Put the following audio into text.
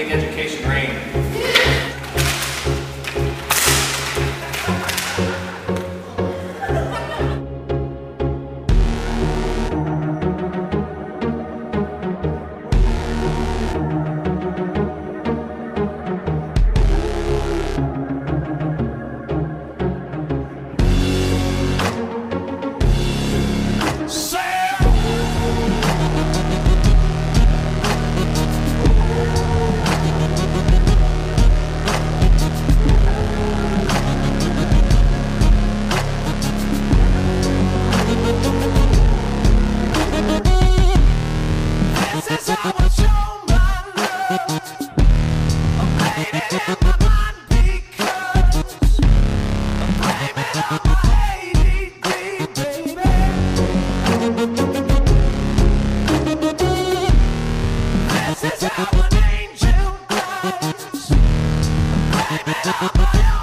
big education rain. This is how an angel does. Blame it on my own.